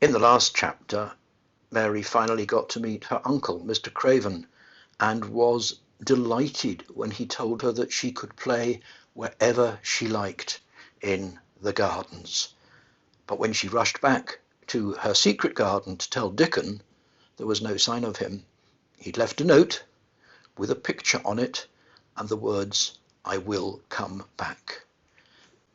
In the last chapter, Mary finally got to meet her uncle, Mr. Craven, and was delighted when he told her that she could play wherever she liked in the gardens. But when she rushed back to her secret garden to tell Dickon, there was no sign of him. He'd left a note with a picture on it and the words, "I will come back."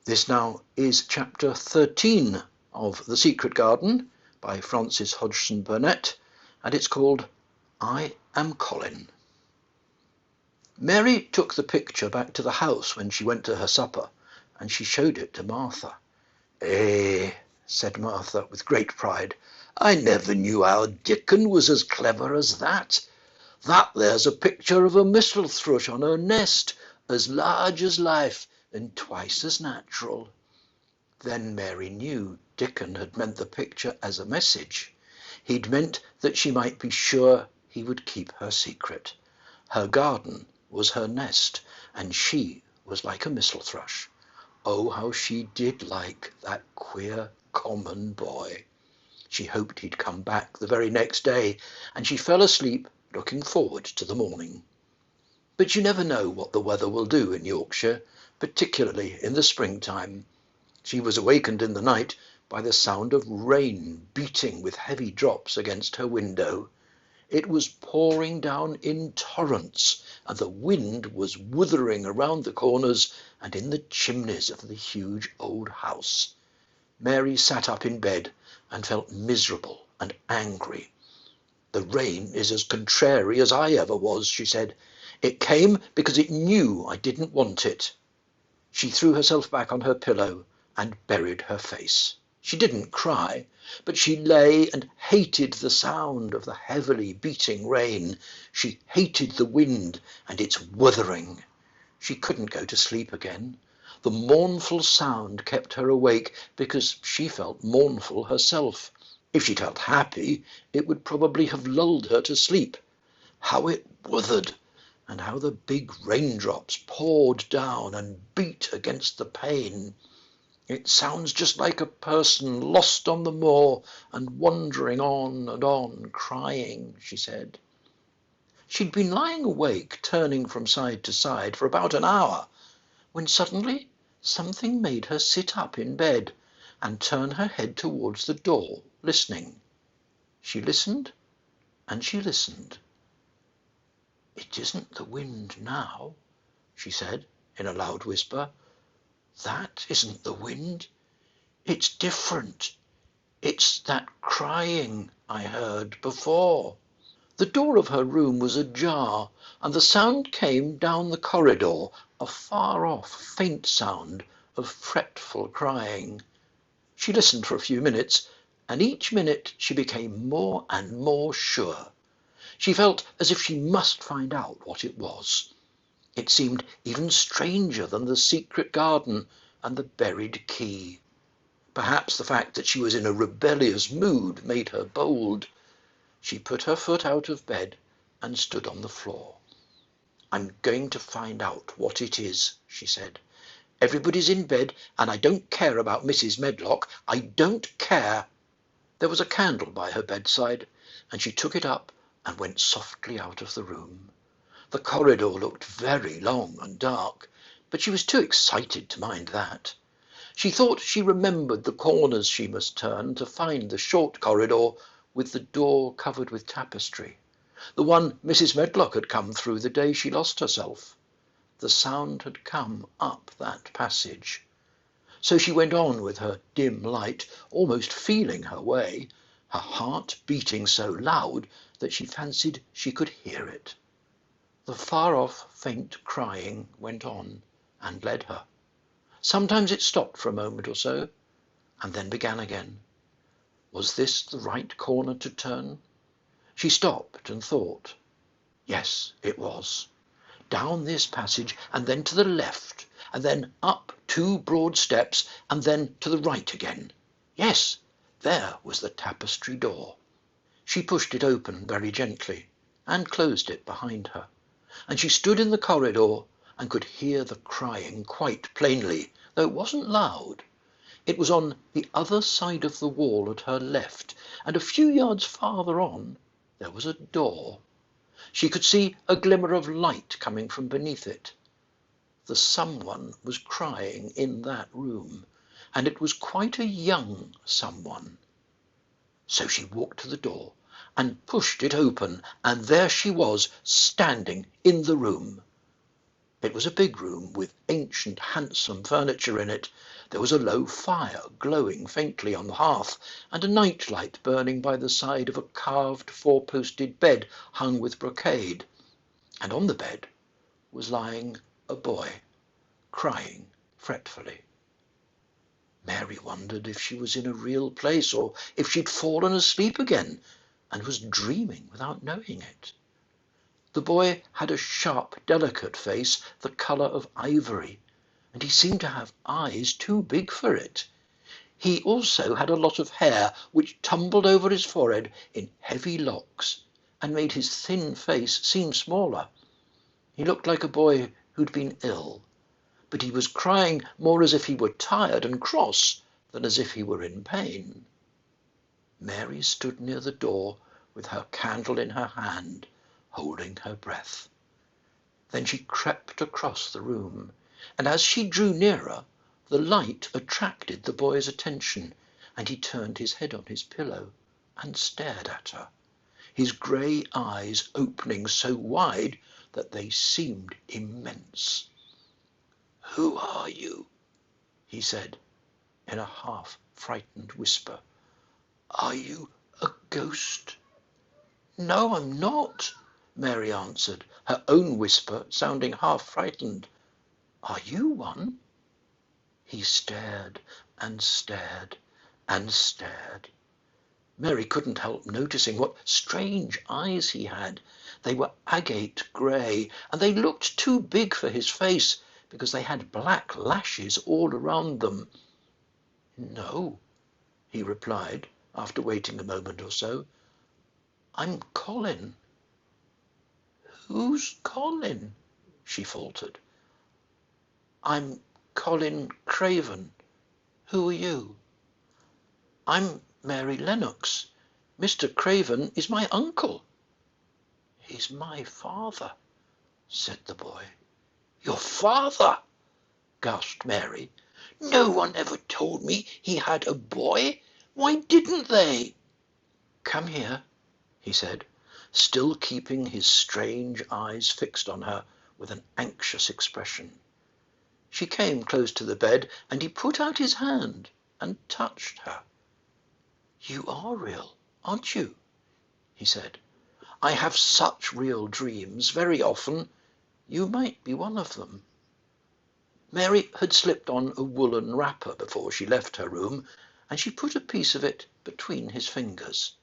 This now is chapter 13 of The Secret Garden by Frances Hodgson Burnett, and it's called I Am Colin. Mary took the picture back to the house when she went to her supper, and she showed it to Martha. "Eh," said Martha with great pride, "I never knew our Dickon was as clever as that. That there's a picture of a missel thrush on her nest, as large as life and twice as natural." Then Mary knew Dickon had meant the picture as a message. He'd meant that she might be sure he would keep her secret. Her garden was her nest, and she was like a missel thrush. Oh, how she did like that queer, common boy. She hoped he'd come back the very next day, and she fell asleep looking forward to the morning. But you never know what the weather will do in Yorkshire, particularly in the springtime. She was awakened in the night by the sound of rain beating with heavy drops against her window. It was pouring down in torrents, and the wind was wuthering around the corners and in the chimneys of the huge old house. Mary sat up in bed and felt miserable and angry. "The rain is as contrary as I ever was," she said. "It came because it knew I didn't want it." She threw herself back on her pillow and buried her face. She didn't cry, but she lay and hated the sound of the heavily beating rain. She hated the wind and its wuthering. She couldn't go to sleep again. The mournful sound kept her awake because she felt mournful herself. If she'd felt happy, it would probably have lulled her to sleep. How it wuthered, and how the big raindrops poured down and beat against the pane. "It sounds just like a person lost on the moor and wandering on and on, crying," she said. She'd been lying awake, turning from side to side for about an hour, when suddenly something made her sit up in bed and turn her head towards the door, listening. She listened and she listened. "It isn't the wind now," she said in a loud whisper. "That isn't the wind. It's different. It's that crying I heard before." The door of her room was ajar, and the sound came down the corridor, a far-off, faint sound of fretful crying. She listened for a few minutes, and each minute she became more and more sure. She felt as if she must find out what it was. It seemed even stranger than the secret garden and the buried key. Perhaps the fact that she was in a rebellious mood made her bold. She put her foot out of bed and stood on the floor. "I'm going to find out what it is," she said. "Everybody's in bed, and I don't care about Mrs. Medlock. I don't care." There was a candle by her bedside, and she took it up and went softly out of the room. The corridor looked very long and dark, but she was too excited to mind that. She thought she remembered the corners she must turn to find the short corridor with the door covered with tapestry, the one Mrs. Medlock had come through the day she lost herself. The sound had come up that passage. So she went on with her dim light, almost feeling her way, her heart beating so loud that she fancied she could hear it. The far-off faint crying went on and led her. Sometimes it stopped for a moment or so, and then began again. Was this the right corner to turn? She stopped and thought. Yes, it was. Down this passage, and then to the left, and then up 2 broad steps, and then to the right again. Yes, there was the tapestry door. She pushed it open very gently, and closed it behind her, and she stood in the corridor and could hear the crying quite plainly, though it wasn't loud. It was on the other side of the wall at her left, and a few yards farther on there was a door. She could see a glimmer of light coming from beneath it. The someone was crying in that room, and it was quite a young someone. So she walked to the door and pushed it open, and there she was, standing in the room. It was a big room with ancient, handsome furniture in it. There was a low fire glowing faintly on the hearth, and a night-light burning by the side of a carved four-posted bed hung with brocade. And on the bed was lying a boy, crying fretfully. Mary wondered if she was in a real place, or if she'd fallen asleep again and was dreaming without knowing it. The boy had a sharp, delicate face, the colour of ivory, and he seemed to have eyes too big for it. He also had a lot of hair which tumbled over his forehead in heavy locks and made his thin face seem smaller. He looked like a boy who'd been ill, but he was crying more as if he were tired and cross than as if he were in pain. Mary stood near the door with her candle in her hand, holding her breath. Then she crept across the room, and as she drew nearer, the light attracted the boy's attention, and he turned his head on his pillow and stared at her, his grey eyes opening so wide that they seemed immense. "Who are you?" he said in a half-frightened whisper. "Are you a ghost?" "No, I'm not," Mary answered, her own whisper sounding half-frightened. "Are you one?" He stared and stared and stared. Mary couldn't help noticing what strange eyes he had. They were agate grey, and they looked too big for his face, because they had black lashes all around them. "No," he replied, after waiting a moment or so. "I'm Colin." "Who's Colin?" she faltered. "I'm Colin Craven. Who are you?" "I'm Mary Lennox. Mr. Craven is my uncle." "He's my father," said the boy. "Your father?" gasped Mary. "No one ever told me he had a boy. Why didn't they?" "Come here," he said, still keeping his strange eyes fixed on her with an anxious expression. She came close to the bed, and he put out his hand and touched her. "You are real, aren't you?" he said. "I have such real dreams very often. You might be one of them." Mary had slipped on a woolen wrapper before she left her room, and she put a piece of it between his fingers.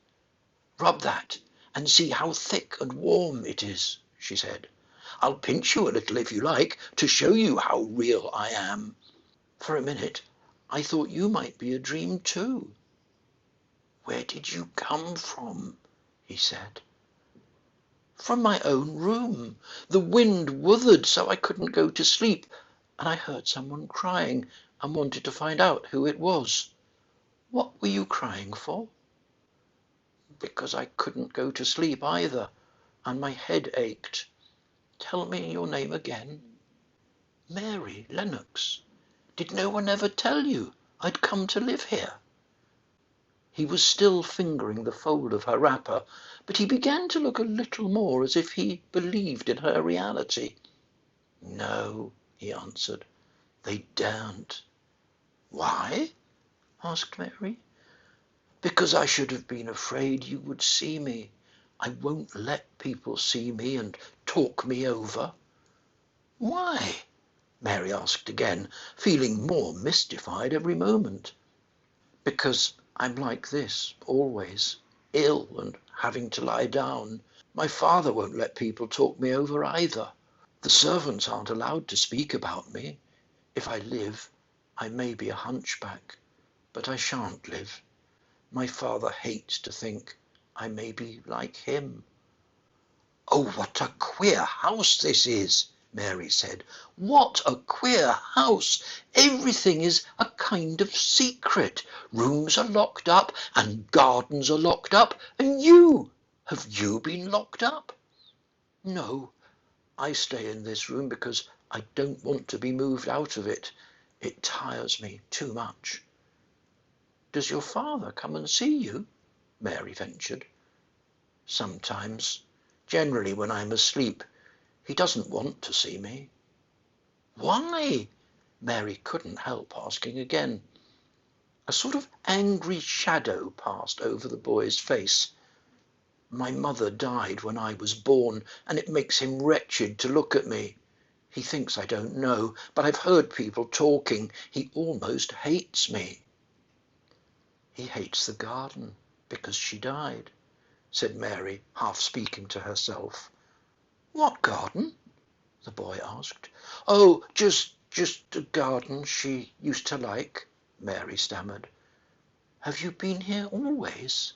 "Rub that and see how thick and warm it is," she said. "I'll pinch you a little if you like, to show you how real I am. For a minute I thought you might be a dream too." "Where did you come from?" he said. "From my own room. The wind wuthered so I couldn't go to sleep, and I heard someone crying and wanted to find out who it was. What were you crying for?" "Because I couldn't go to sleep either, and my head ached. Tell me your name again." "Mary Lennox. Did no one ever tell you I'd come to live here?" He was still fingering the fold of her wrapper, but he began to look a little more as if he believed in her reality. "No," he answered, "they daren't." "Why?" asked Mary. "Because I should have been afraid you would see me. I won't let people see me and talk me over." "Why?" Mary asked again, feeling more mystified every moment. "Because I'm like this, always, ill and having to lie down. My father won't let people talk me over either. The servants aren't allowed to speak about me. If I live, I may be a hunchback, but I shan't live. My father hates to think I may be like him." "Oh, what a queer house this is," Mary said. "What a queer house! Everything is a kind of secret. Rooms are locked up and gardens are locked up. And have you been locked up?" "No, I stay in this room because I don't want to be moved out of it. It tires me too much." "Does your father come and see you?" Mary ventured. "Sometimes. Generally when I'm asleep. He doesn't want to see me." "Why?" Mary couldn't help asking again. A sort of angry shadow passed over the boy's face. "My mother died when I was born, and it makes him wretched to look at me. He thinks I don't know, but I've heard people talking. He almost hates me." "He hates the garden because she died," said Mary, half speaking to herself. "What garden?" the boy asked. "Oh, just a garden she used to like," Mary stammered. "Have you been here always?"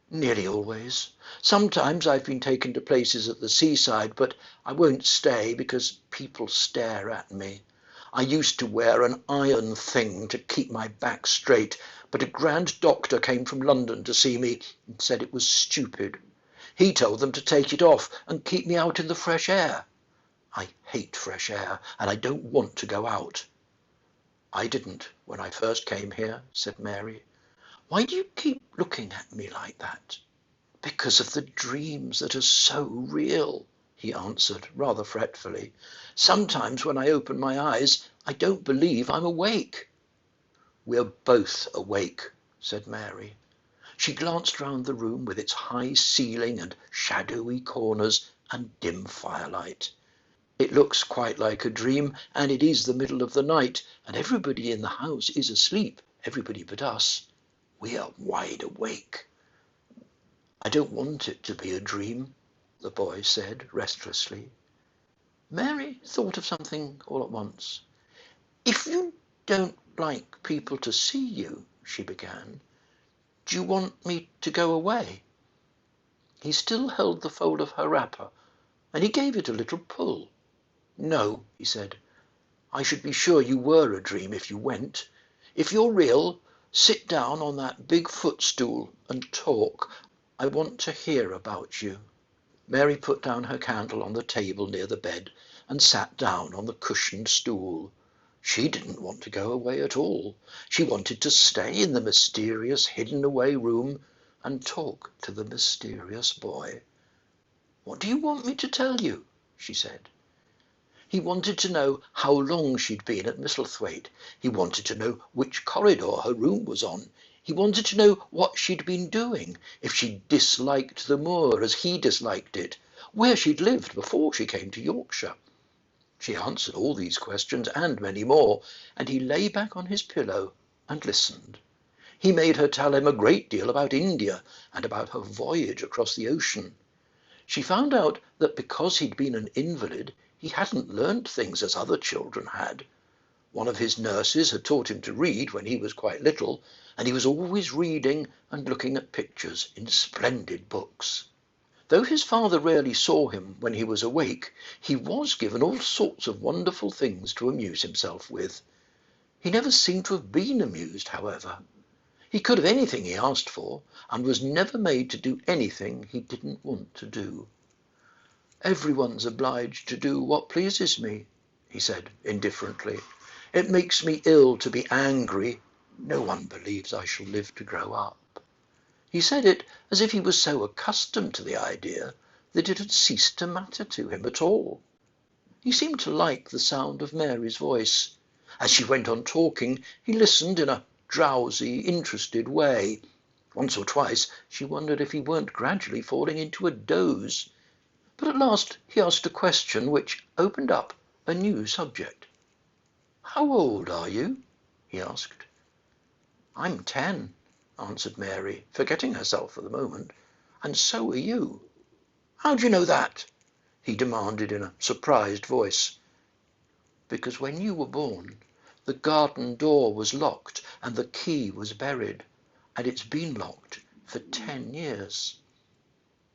"Nearly always. Sometimes I've been taken to places at the seaside, but I won't stay because people stare at me. I used to wear an iron thing to keep my back straight, but a grand doctor came from London to see me and said it was stupid. He told them to take it off and keep me out in the fresh air. I hate fresh air, and I don't want to go out." "I didn't when I first came here," said Mary. "Why do you keep looking at me like that?" "Because of the dreams that are so real," he answered, rather fretfully. "Sometimes when I open my eyes, I don't believe I'm awake." "We're both awake," said Mary. She glanced round the room with its high ceiling and shadowy corners and dim firelight. "It looks quite like a dream, and it is the middle of the night, and everybody in the house is asleep, everybody but us. We are wide awake." "I don't want it to be a dream," the boy said restlessly. Mary thought of something all at once. "If you don't like people to see you," she began, "do you want me to go away?" He still held the fold of her wrapper, and he gave it a little pull. "No," he said. "I should be sure you were a dream if you went. If you're real, sit down on that big footstool and talk. I want to hear about you." Mary put down her candle on the table near the bed and sat down on the cushioned stool. She didn't want to go away at all. She wanted to stay in the mysterious hidden-away room and talk to the mysterious boy. "What do you want me to tell you?" she said. He wanted to know how long she'd been at Misselthwaite. He wanted to know which corridor her room was on. He wanted to know what she'd been doing, if she disliked the moor as he disliked it, where she'd lived before she came to Yorkshire. She answered all these questions and many more, and he lay back on his pillow and listened. He made her tell him a great deal about India and about her voyage across the ocean. She found out that because he'd been an invalid, he hadn't learnt things as other children had. One of his nurses had taught him to read when he was quite little, and he was always reading and looking at pictures in splendid books. Though his father rarely saw him when he was awake, he was given all sorts of wonderful things to amuse himself with. He never seemed to have been amused, however. He could have anything he asked for, and was never made to do anything he didn't want to do. "Everyone's obliged to do what pleases me," he said indifferently. "It makes me ill to be angry. No one believes I shall live to grow up." He said it as if he was so accustomed to the idea that it had ceased to matter to him at all. He seemed to like the sound of Mary's voice. As she went on talking, he listened in a drowsy, interested way. Once or twice she wondered if he weren't gradually falling into a doze. But at last he asked a question which opened up a new subject. "How old are you?" he asked. "I'm 10, answered Mary, forgetting herself for the moment. "And so are you." "How do you know that?" he demanded in a surprised voice. "Because when you were born, the garden door was locked and the key was buried, and it's been locked for 10 years.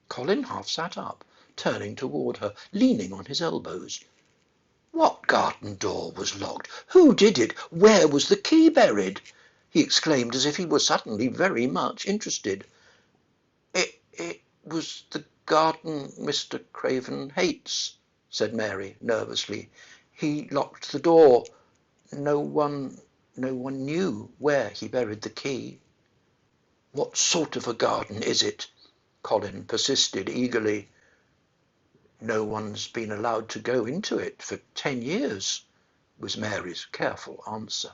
Colin half sat up, turning toward her, leaning on his elbows. What garden door was locked? Who did it? Where was the key buried? He exclaimed as if he were suddenly very much interested. It was the garden Mr. Craven hates, said Mary nervously. He locked the door. No one knew where he buried the key. What sort of a garden is it? Colin persisted eagerly. No one's been allowed to go into it for 10 years, was Mary's careful answer.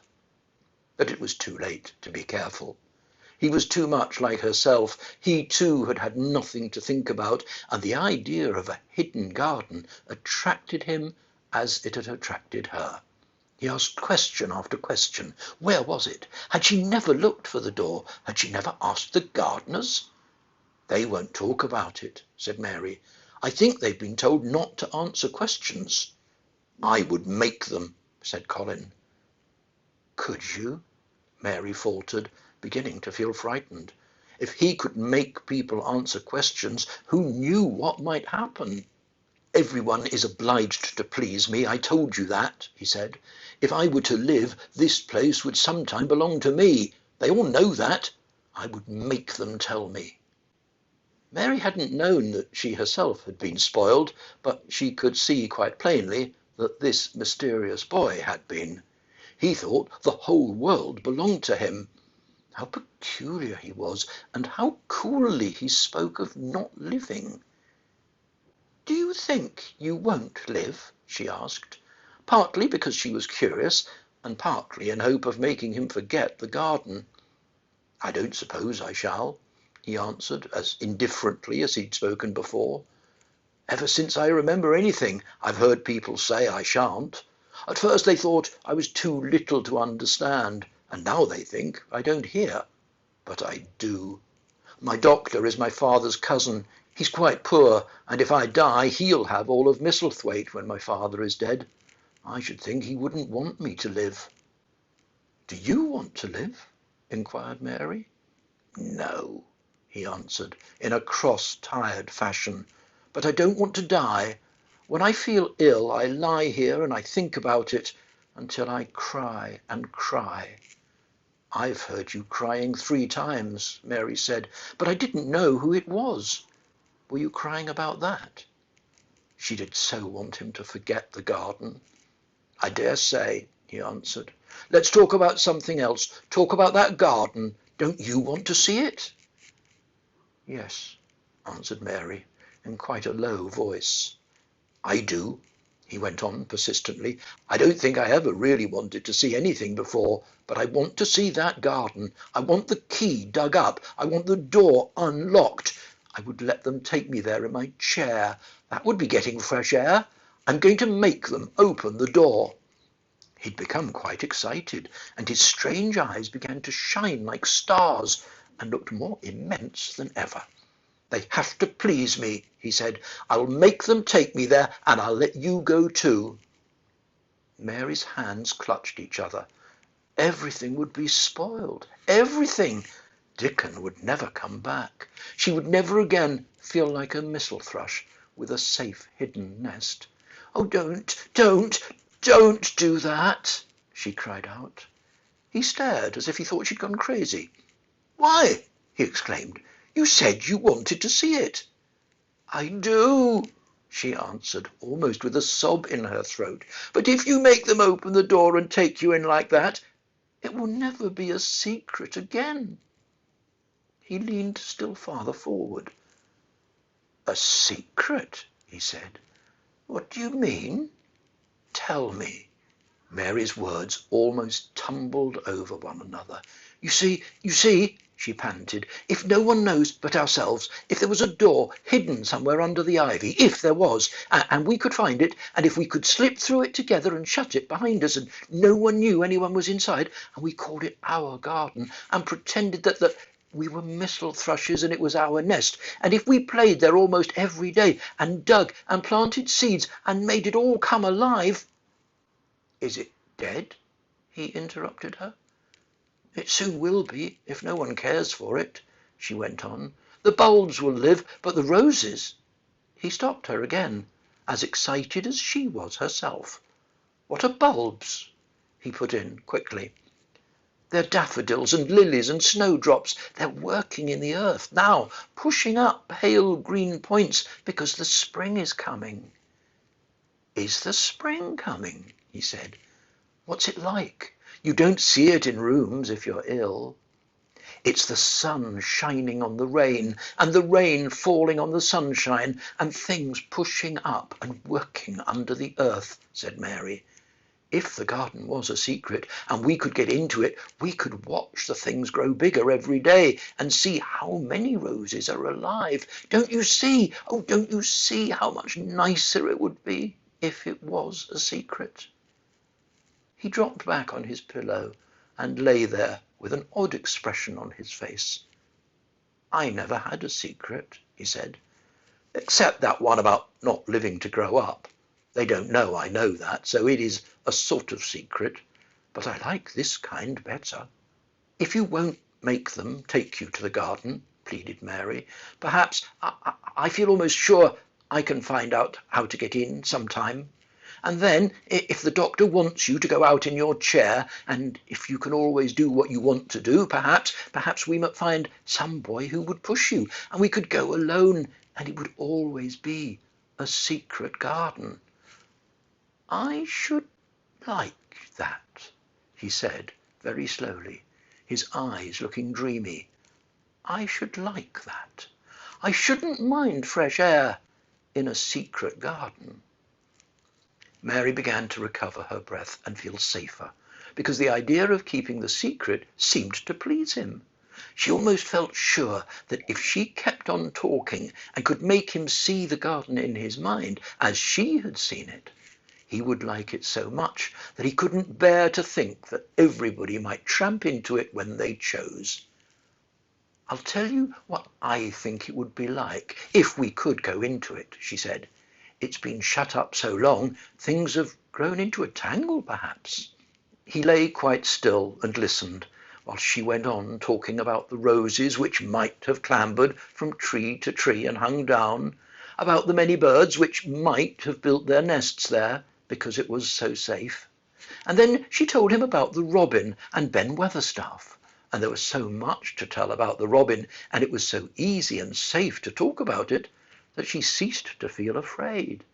But it was too late to be careful. He was too much like herself. He too had had nothing to think about, and the idea of a hidden garden attracted him as it had attracted her. He asked question after question. Where was it? Had she never looked for the door? Had she never asked the gardeners? They won't talk about it, said Mary. I think they've been told not to answer questions. I would make them, said Colin. Could you? Mary faltered, beginning to feel frightened. If he could make people answer questions, who knew what might happen? Everyone is obliged to please me, I told you that, he said. If I were to live, this place would sometime belong to me. They all know that. I would make them tell me. Mary hadn't known that she herself had been spoiled, but she could see quite plainly that this mysterious boy had been. He thought the whole world belonged to him. How peculiar he was, and how coolly he spoke of not living. Do you think you won't live? She asked, partly because she was curious, and partly in hope of making him forget the garden. I don't suppose I shall, he answered, as indifferently as he'd spoken before. Ever since I remember anything, I've heard people say I shan't. At first they thought I was too little to understand, and now they think I don't hear. But I do. My doctor is my father's cousin. He's quite poor, and if I die, he'll have all of Misselthwaite when my father is dead. I should think he wouldn't want me to live. Do you want to live? Inquired Mary. No, he answered, in a cross, tired fashion. But I don't want to die. When I feel ill, I lie here and I think about it until I cry and cry. I've heard you crying 3 times, Mary said, but I didn't know who it was. Were you crying about that? She did so want him to forget the garden. I dare say, he answered. Let's talk about something else. Talk about that garden. Don't you want to see it? Yes, answered Mary, in quite a low voice. I do, he went on persistently. I don't think I ever really wanted to see anything before, but I want to see that garden. I want the key dug up. I want the door unlocked. I would let them take me there in my chair. That would be getting fresh air. I'm going to make them open the door. He'd become quite excited, and his strange eyes began to shine like stars and looked more immense than ever. They have to please me, he said. I'll make them take me there, and I'll let you go too. Mary's hands clutched each other. Everything would be spoiled. Everything. Dickon would never come back. She would never again feel like a mistle thrush with a safe hidden nest. Oh, don't do that, she cried out. He stared as if he thought she'd gone crazy. Why, he exclaimed, you said you wanted to see it. I do, she answered, almost with a sob in her throat. But if you make them open the door and take you in like that, it will never be a secret again. He leaned still farther forward. A secret, he said. What do you mean? Tell me. Mary's words almost tumbled over one another. You see, she panted, if no one knows but ourselves, if there was a door hidden somewhere under the ivy, if there was, and we could find it, and if we could slip through it together and shut it behind us, and no one knew anyone was inside, and we called it our garden, and pretended that we were mistle thrushes and it was our nest, and if we played there almost every day, and dug and planted seeds, and made it all come alive. Is it dead? He interrupted her. It soon will be, if no one cares for it, she went on. The bulbs will live, but the roses. He stopped her again, as excited as she was herself. What are bulbs?" he put in quickly. "They're daffodils and lilies and snowdrops. They're working in the earth now, pushing up pale green points because the spring is coming." "Is the spring coming?" he said. "What's it like? You don't see it in rooms if you're ill." "It's the sun shining on the rain, and the rain falling on the sunshine, and things pushing up and working under the earth," said Mary. "If the garden was a secret and we could get into it, we could watch the things grow bigger every day and see how many roses are alive. Don't you see? Oh, don't you see how much nicer it would be if it was a secret?" He dropped back on his pillow and lay there with an odd expression on his face. "I never had a secret," he said, "except that one about not living to grow up. They don't know I know that, so it is a sort of secret, but I like this kind better." "If you won't make them take you to the garden," pleaded Mary, "perhaps I feel almost sure I can find out how to get in sometime. And then, if the doctor wants you to go out in your chair, and if you can always do what you want to do, perhaps we might find some boy who would push you, and we could go alone, and it would always be a secret garden." "I should like that," he said very slowly, his eyes looking dreamy. "I should like that. I shouldn't mind fresh air in a secret garden." Mary began to recover her breath and feel safer, because the idea of keeping the secret seemed to please him. She almost felt sure that if she kept on talking and could make him see the garden in his mind as she had seen it, he would like it so much that he couldn't bear to think that everybody might tramp into it when they chose. "I'll tell you what I think it would be like if we could go into it," she said. "It's been shut up so long, things have grown into a tangle, perhaps." He lay quite still and listened, while she went on talking about the roses which might have clambered from tree to tree and hung down, about the many birds which might have built their nests there because it was so safe. And then she told him about the robin and Ben Weatherstaff, and there was so much to tell about the robin, and it was so easy and safe to talk about it, that she ceased to feel afraid.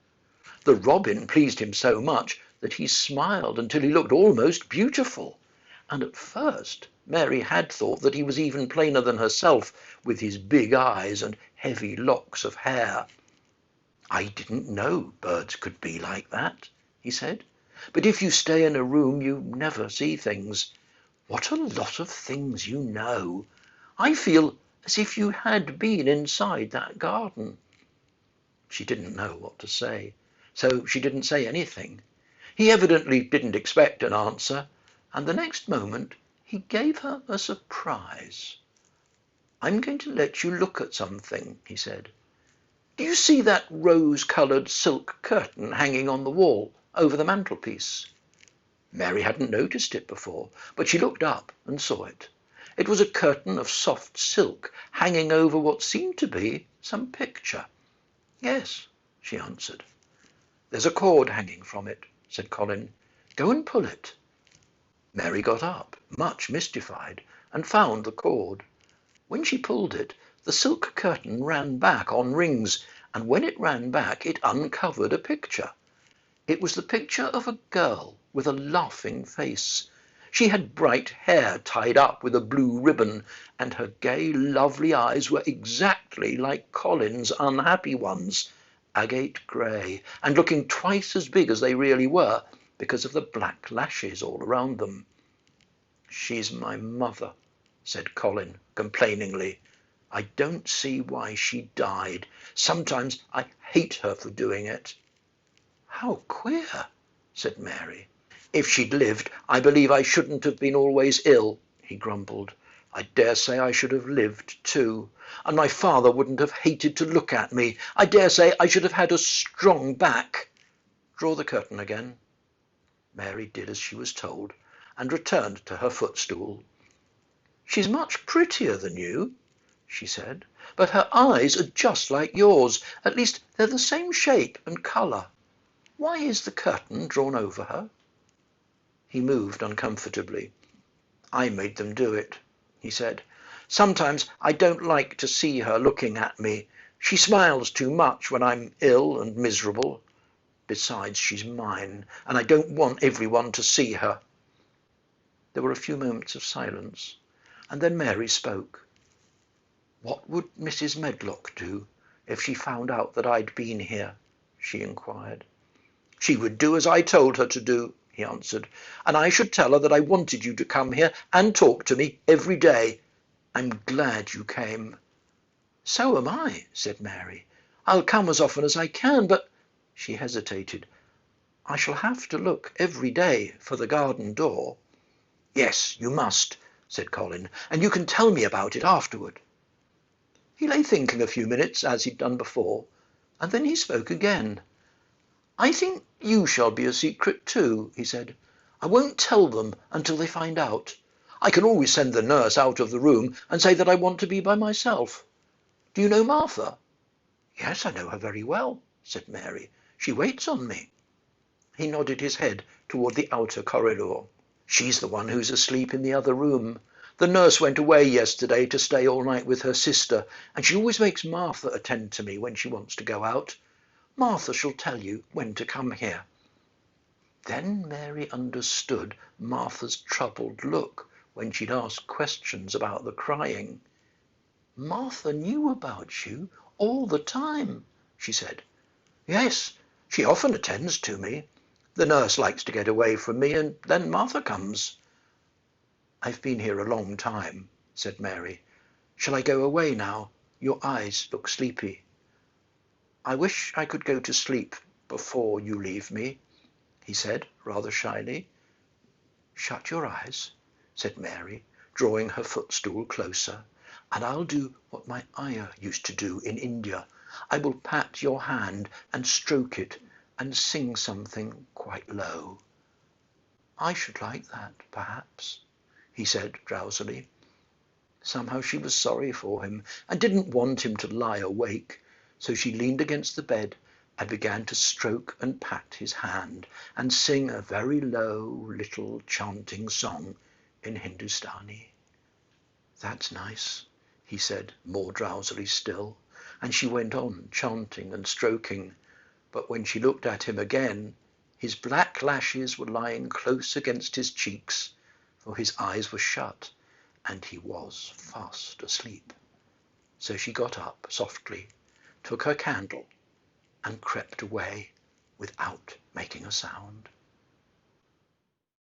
The robin pleased him so much that he smiled until he looked almost beautiful, and at first Mary had thought that he was even plainer than herself, with his big eyes and heavy locks of hair. "I didn't know birds could be like that," he said, "but if you stay in a room you never see things. What a lot of things you know! I feel as if you had been inside that garden." She didn't know what to say, so she didn't say anything. He evidently didn't expect an answer, and the next moment he gave her a surprise. "I'm going to let you look at something," he said. "Do you see that rose-coloured silk curtain hanging on the wall over the mantelpiece?" Mary hadn't noticed it before, but she looked up and saw it. It was a curtain of soft silk hanging over what seemed to be some picture. "Yes," she answered. "There's a cord hanging from it," said Colin. "Go and pull it." Mary got up, much mystified, and found the cord. When she pulled it, the silk curtain ran back on rings, and when it ran back it uncovered a picture. It was the picture of a girl with a laughing face. She had bright hair tied up with a blue ribbon, and her gay, lovely eyes were exactly like Colin's unhappy ones, agate grey, and looking twice as big as they really were because of the black lashes all around them. "She's my mother," said Colin complainingly. "I don't see why she died. Sometimes I hate her for doing it." "How queer," said Mary. "If she'd lived, I believe I shouldn't have been always ill," he grumbled. "I dare say I should have lived too, and my father wouldn't have hated to look at me. I dare say I should have had a strong back. Draw the curtain again." Mary did as she was told, and returned to her footstool. "She's much prettier than you," she said, "but her eyes are just like yours. At least they're the same shape and colour. Why is the curtain drawn over her?" He moved uncomfortably. "I made them do it," he said. "Sometimes I don't like to see her looking at me. She smiles too much when I'm ill and miserable. Besides, she's mine, and I don't want everyone to see her." There were a few moments of silence, and then Mary spoke. "What would Mrs. Medlock do if she found out that I'd been here?" she inquired. "She would do as I told her to do," he answered, "and I should tell her that I wanted you to come here and talk to me every day. I'm glad you came." "So am I," said Mary. "I'll come as often as I can, but—" She hesitated. "I shall have to look every day for the garden door." "Yes, you must," said Colin, "and you can tell me about it afterward." He lay thinking a few minutes, as he'd done before, and then he spoke again. "I think you shall be a secret too," he said. "I won't tell them until they find out. I can always send the nurse out of the room and say that I want to be by myself. Do you know Martha?" "Yes, I know her very well," said Mary. "She waits on me." He nodded his head toward the outer corridor. "She's the one who's asleep in the other room. The nurse went away yesterday to stay all night with her sister, and she always makes Martha attend to me when she wants to go out. Martha shall tell you when to come here." Then Mary understood Martha's troubled look when she'd asked questions about the crying. "Martha knew about you all the time," she said. "Yes, she often attends to me. The nurse likes to get away from me, and then Martha comes." "I've been here a long time," said Mary. "Shall I go away now? Your eyes look sleepy." "I wish I could go to sleep before you leave me," he said, rather shyly. "Shut your eyes," said Mary, drawing her footstool closer, "and I'll do what my ayah used to do in India. I will pat your hand and stroke it and sing something quite low." "I should like that, perhaps," he said drowsily. Somehow she was sorry for him and didn't want him to lie awake, so she leaned against the bed and began to stroke and pat his hand and sing a very low little chanting song in Hindustani. "That's nice," he said, more drowsily still, and she went on chanting and stroking, but when she looked at him again, his black lashes were lying close against his cheeks, for his eyes were shut, and he was fast asleep. So she got up softly, took her candle, and crept away without making a sound.